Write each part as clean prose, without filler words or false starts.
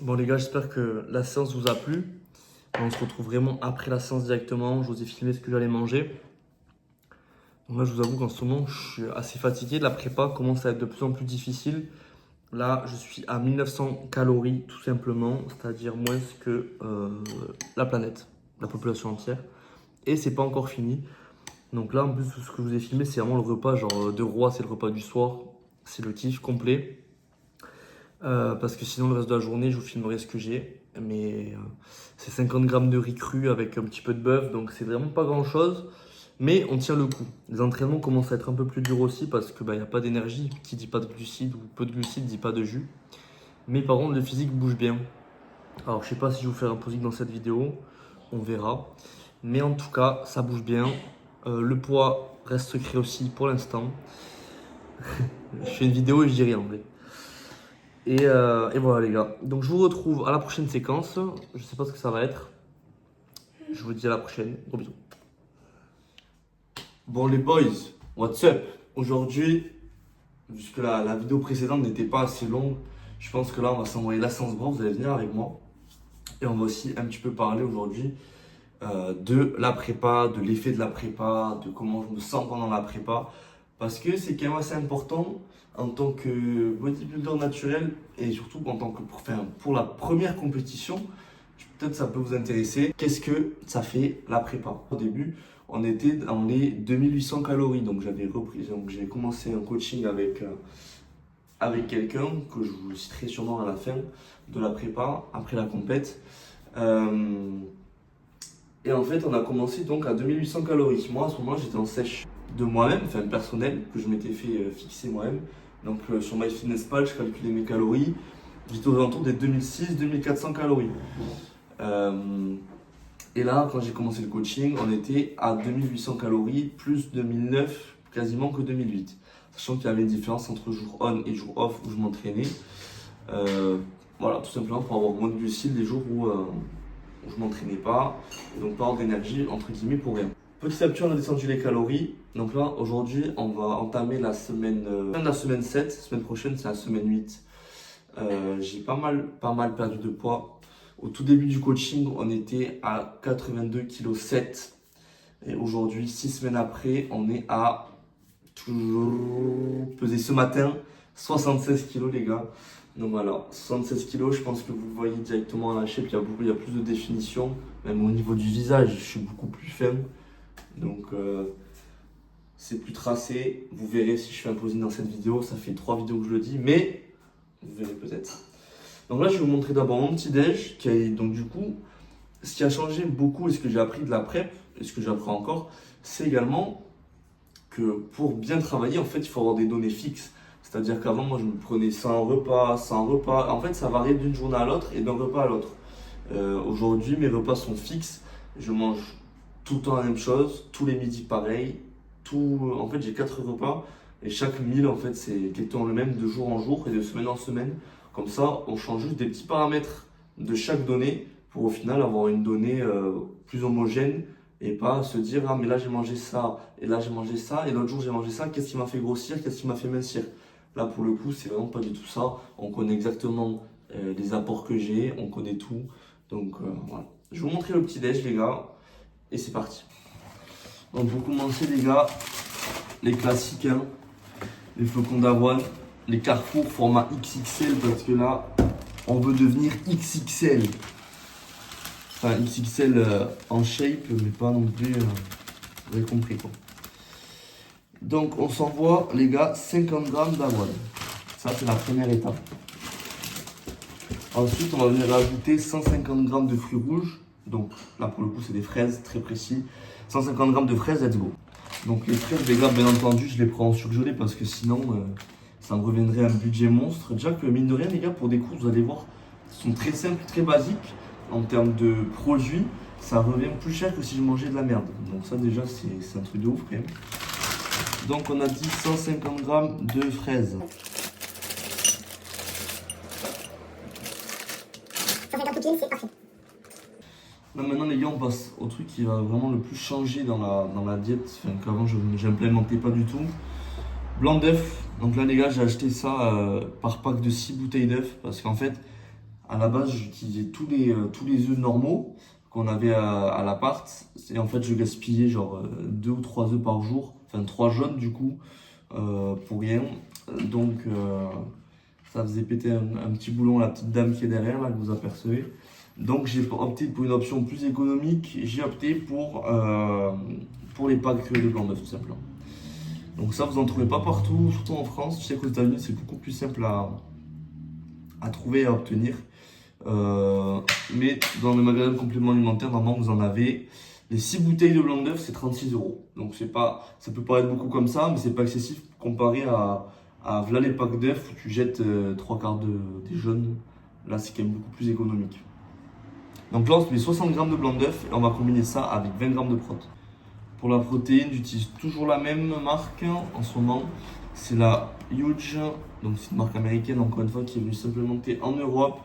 Bon les gars, j'espère que la séance vous a plu. On se retrouve vraiment après la séance directement. Je vous ai filmé ce que j'allais manger. Donc là, je vous avoue qu'en ce moment, je suis assez fatigué. La prépa commence à être de plus en plus difficile. Là, je suis à 1900 calories tout simplement, c'est-à-dire moins que la planète, la population entière. Et c'est pas encore fini. Donc là, en plus, ce que je vous ai filmé, c'est vraiment le repas genre de roi, c'est le repas du soir. C'est le kiff complet. Parce que sinon, le reste de la journée, je vous filmerai ce que j'ai. Mais c'est 50 grammes de riz cru avec un petit peu de bœuf, donc c'est vraiment pas grand chose. Mais on tient le coup. Les entraînements commencent à être un peu plus durs aussi parce que n'y a pas d'énergie. Qui dit pas de glucides ou peu de glucides dit pas de jus. Mais par contre, le physique bouge bien. Alors, je sais pas si je vais vous faire un physique dans cette vidéo. On verra. Mais en tout cas, ça bouge bien. Le poids reste secret aussi pour l'instant. Je fais une vidéo et je dis rien en vrai. Et voilà les gars. Donc je vous retrouve à la prochaine séquence. Je sais pas ce que ça va être. Je vous dis à la prochaine. Gros bisous. Bon les boys, what's up? Aujourd'hui, puisque la vidéo précédente n'était pas assez longue, je pense que là on va s'envoyer la séance bras. Vous allez venir avec moi. Et on va aussi un petit peu parler aujourd'hui de la prépa, de l'effet de la prépa, de comment je me sens pendant la prépa. Parce que c'est quand même assez important en tant que bodybuilder naturel et surtout en tant que pour la première compétition. Peut-être ça peut vous intéresser. Qu'est-ce que ça fait la prépa? Au début, on était dans les 2800 calories. Donc j'ai commencé un coaching avec quelqu'un que je vous citerai sûrement à la fin de la prépa, après la compète. Et en fait, on a commencé donc à 2800 calories. Moi, à ce moment, j'étais en sèche de moi-même, enfin personnel, que je m'étais fait fixer moi-même. Donc sur MyFitnessPal, je calculais mes calories. J'étais aux alentours des 2600-2400 calories. Et là, quand j'ai commencé le coaching, on était à 2800 calories, plus 2009, quasiment que 2008. Sachant qu'il y avait une différence entre jour on et jour off où je m'entraînais. Voilà, tout simplement pour avoir moins de glucides les jours où je ne m'entraînais pas. Et donc pas avoir d'énergie, entre guillemets, pour rien. Petit à petit, on a descendu les calories. Donc là, aujourd'hui, on va entamer la semaine, fin de la semaine 7. La semaine prochaine, c'est la semaine 8. J'ai pas mal perdu de poids. Au tout début du coaching, on était à 82,7 kg. Et aujourd'hui, 6 semaines après, on est à toujours pesé ce matin 76 kg les gars. Donc voilà, 76 kg, je pense que vous voyez directement à la shape, il y a plus de définition. Même au niveau du visage, je suis beaucoup plus fin. Donc c'est plus tracé. Vous verrez si je fais un posing dans cette vidéo. Ça fait 3 vidéos que je le dis, mais vous verrez peut-être. Donc là, je vais vous montrer d'abord mon petit déj. Donc du coup, ce qui a changé beaucoup et ce que j'ai appris de la prep, et ce que j'apprends encore, c'est également que pour bien travailler, en fait, il faut avoir des données fixes. C'est-à-dire qu'avant, moi, je me prenais 100 repas, 100 repas. En fait, ça variait d'une journée à l'autre et d'un repas à l'autre. Aujourd'hui, mes repas sont fixes. Je mange tout le temps la même chose, tous les midis pareil. En fait, j'ai 4 repas et chaque meal, en fait, c'est exactement le même de jour en jour et de semaine en semaine. Comme ça, on change juste des petits paramètres de chaque donnée pour au final avoir une donnée plus homogène et pas se dire ah mais là j'ai mangé ça et là j'ai mangé ça et l'autre jour j'ai mangé ça, qu'est-ce qui m'a fait grossir, qu'est-ce qui m'a fait mincir. Là pour le coup c'est vraiment pas du tout ça, on connaît exactement les apports que j'ai, on connaît tout. Donc voilà, je vais vous montrer le petit déj les gars et c'est parti. Donc vous commencez les gars, les classiques hein, les flocons d'avoine, les Carrefour format XXL parce que là on veut devenir XXL. Enfin XXL en shape mais pas non plus, vous avez compris quoi. Donc on s'envoie les gars 50 grammes d'avoine. Ça c'est la première étape. Ensuite on va venir rajouter 150 grammes de fruits rouges. Donc là pour le coup c'est des fraises très précis. 150 grammes de fraises, let's go. Donc les fraises les gars bien entendu je les prends en surgelé parce que sinon ça me reviendrait à un budget monstre. Déjà que mine de rien les gars pour des courses vous allez voir sont très simples, très basiques en termes de produits. Ça revient plus cher que si je mangeais de la merde. Donc ça déjà c'est un truc de ouf quand même. Donc on a dit 150 grammes de fraises. 150 cookies, c'est parfait. Là maintenant les gars on passe au truc qui va vraiment le plus changer dans la diète, enfin, qu'avant je n'implémentais pas du tout. Blanc d'œuf, donc là les gars j'ai acheté ça par pack de 6 bouteilles d'œufs parce qu'en fait À la base, j'utilisais tous les œufs normaux qu'on avait à l'appart. Et en fait, je gaspillais genre 2 ou 3 œufs par jour. Enfin, 3 jaunes du coup, pour rien. Donc, ça faisait péter un petit boulon, la petite dame qui est derrière, là, que vous apercevez. Donc, j'ai opté pour une option plus économique. J'ai opté pour les packs de blanc d'œuf, tout simplement. Donc ça, vous n'en trouvez pas partout, surtout en France. Je sais qu'aux États-Unis, c'est beaucoup plus simple à trouver et à obtenir. Mais dans les magasins de compléments alimentaires, normalement, vous en avez. Les 6 bouteilles de blanc d'œuf, c'est 36 euros. Donc c'est pas, ça peut paraître beaucoup comme ça, mais c'est pas excessif comparé à voilà les packs d'œufs où tu jettes 3 quarts des jaunes. Là, c'est quand même beaucoup plus économique. Donc là, on se met 60 grammes de blanc d'œuf et on va combiner ça avec 20 grammes de prot. Pour la protéine, j'utilise toujours la même marque en ce moment. C'est la Huge, donc c'est une marque américaine encore une fois qui est venue s'implémenter en Europe.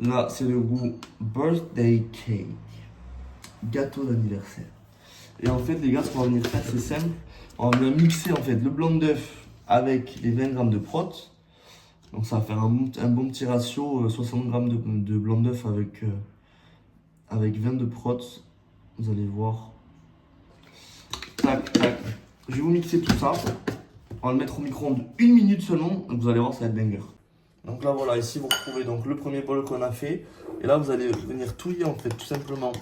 Là, c'est le goût Birthday Cake, gâteau d'anniversaire. Et en fait, les gars, ce qu'on va venir faire, c'est simple. On va venir mixer en fait le blanc d'œuf avec les 20 grammes de prot. Donc ça va faire un bon petit ratio, 60 grammes de blanc d'œuf avec 20 de prot. Vous allez voir. Tac, tac. Je vais vous mixer tout ça. On va le mettre au micro-ondes 1 minute seulement. Donc vous allez voir, ça va être banger. Donc là, voilà, ici vous retrouvez donc le premier bol qu'on a fait. Et là, vous allez venir touiller en fait tout simplement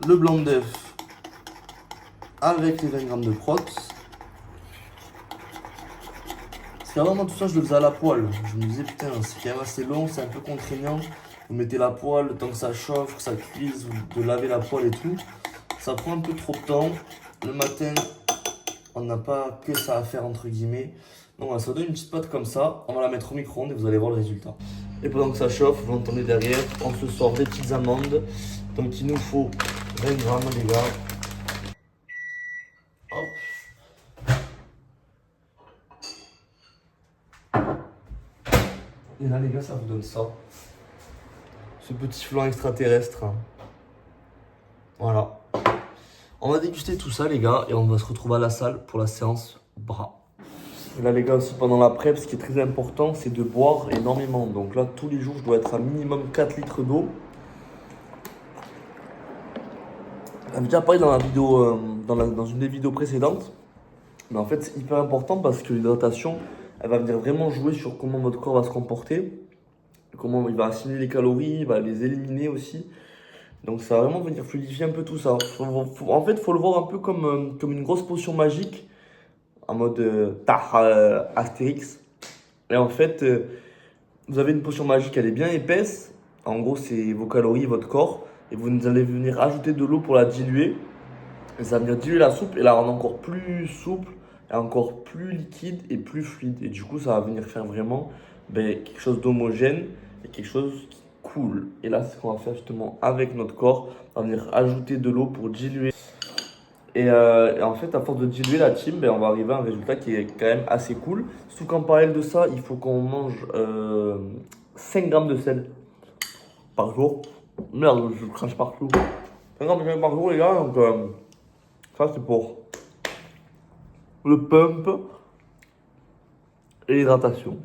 le blanc d'œuf avec les 20 grammes de prot. Parce qu'avant, moi, tout ça, je le faisais à la poêle. Je me disais, putain, c'est quand même assez long, c'est un peu contraignant. Vous mettez la poêle, le temps que ça chauffe, que ça cuise, de laver la poêle et tout. Ça prend un peu trop de temps. Le matin, on n'a pas que ça à faire entre guillemets. Donc voilà, ça donne une petite pâte comme ça. On va la mettre au micro-ondes et vous allez voir le résultat. Et pendant que ça chauffe, vous entendez derrière, on se sort des petites amandes. Donc il nous faut 20 grammes les gars. Hop. Et là les gars, ça vous donne ça. Ce petit flan extraterrestre. Voilà. On va déguster tout ça les gars et on va se retrouver à la salle pour la séance bras. Et là les gars aussi pendant la prep, ce qui est très important c'est de boire énormément. Donc là tous les jours je dois être à minimum 4 litres d'eau. J'avais déjà parlé dans la vidéo, dans une des vidéos précédentes. Mais en fait c'est hyper important parce que l'hydratation elle va venir vraiment jouer sur comment votre corps va se comporter. Comment il va assimiler les calories, il va les éliminer aussi. Donc ça va vraiment venir fluidifier un peu tout ça. En fait, il faut le voir un peu comme une grosse potion magique, en mode Astérix. Et en fait, vous avez une potion magique, elle est bien épaisse. En gros, c'est vos calories, votre corps. Et vous allez venir ajouter de l'eau pour la diluer. Et ça va venir diluer la soupe et la rendre encore plus souple, et encore plus liquide et plus fluide. Et du coup, ça va venir faire vraiment quelque chose d'homogène et quelque chose qui cool. Et là, c'est ce qu'on va faire justement avec notre corps. On va venir ajouter de l'eau pour diluer. Et en fait, à force de diluer la team, on va arriver à un résultat qui est quand même assez cool. Surtout qu'en parallèle de ça, il faut qu'on mange 5 grammes de sel par jour. Merde, je crache partout. 5 grammes de sel par jour, les gars. Donc, ça, c'est pour le pump et l'hydratation.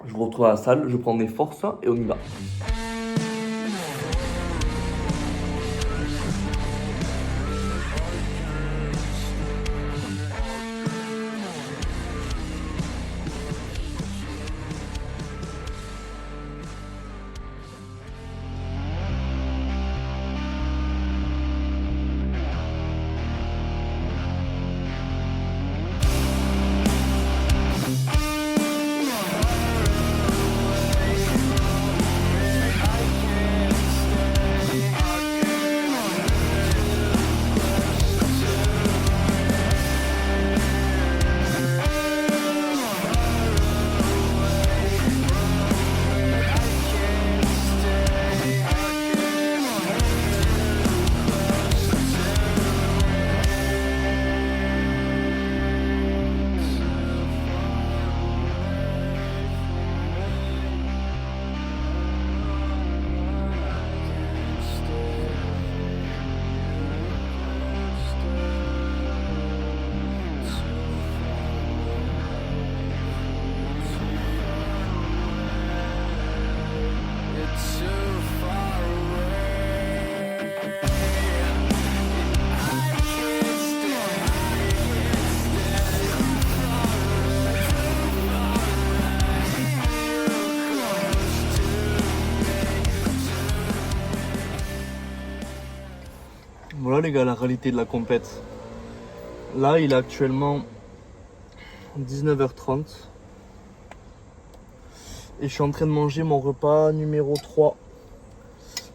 Je vous retrouve à la salle, je prends mes forces et on y va. Voilà les gars, la réalité de la compète. Là, il est actuellement 19h30. Et je suis en train de manger mon repas numéro 3.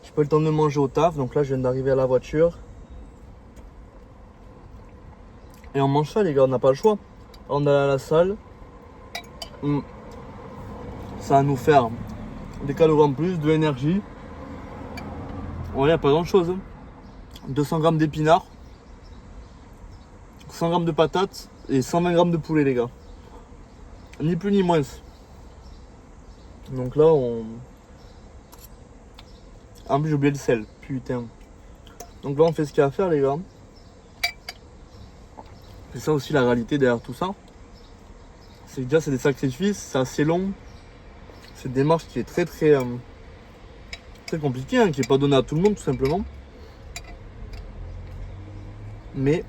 J'ai pas eu le temps de le manger au taf, donc là je viens d'arriver à la voiture. Et on mange ça les gars, on n'a pas le choix. On est à la salle. Ça va nous faire des calories en plus, de l'énergie. Ouais, il n'y a pas grand chose. 200 grammes d'épinards, 100 grammes de patates et 120 grammes de poulet les gars. Ni plus ni moins. Donc là on... En plus j'ai oublié le sel, putain. Donc là on fait ce qu'il y a à faire les gars. C'est ça aussi la réalité derrière tout ça. C'est que déjà c'est des sacrifices, c'est assez long. C'est une démarche qui est très compliquée, hein, qui n'est pas donnée à tout le monde tout simplement. Mais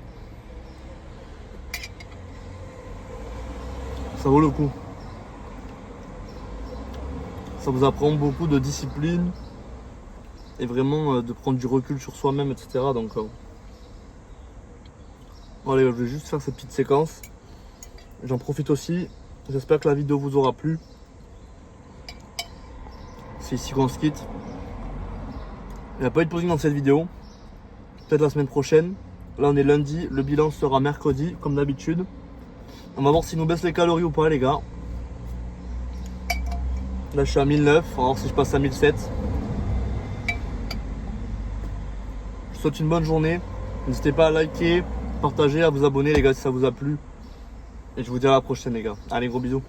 ça vaut le coup. Ça vous apprend beaucoup de discipline et vraiment de prendre du recul sur soi-même, etc. Donc allez, je vais juste faire cette petite séquence. J'en profite aussi. J'espère que la vidéo vous aura plu. C'est ici qu'on se quitte. Il n'y a pas eu de posing dans cette vidéo. Peut-être la semaine prochaine. Là on est lundi, le bilan sera mercredi comme d'habitude. On va voir s'il nous baisse les calories ou pas les gars. Là je suis à 1009, on va voir si je passe à 1007. Je vous souhaite une bonne journée. N'hésitez pas à liker, partager, à vous abonner les gars si ça vous a plu. Et je vous dis à la prochaine les gars. Allez, gros bisous.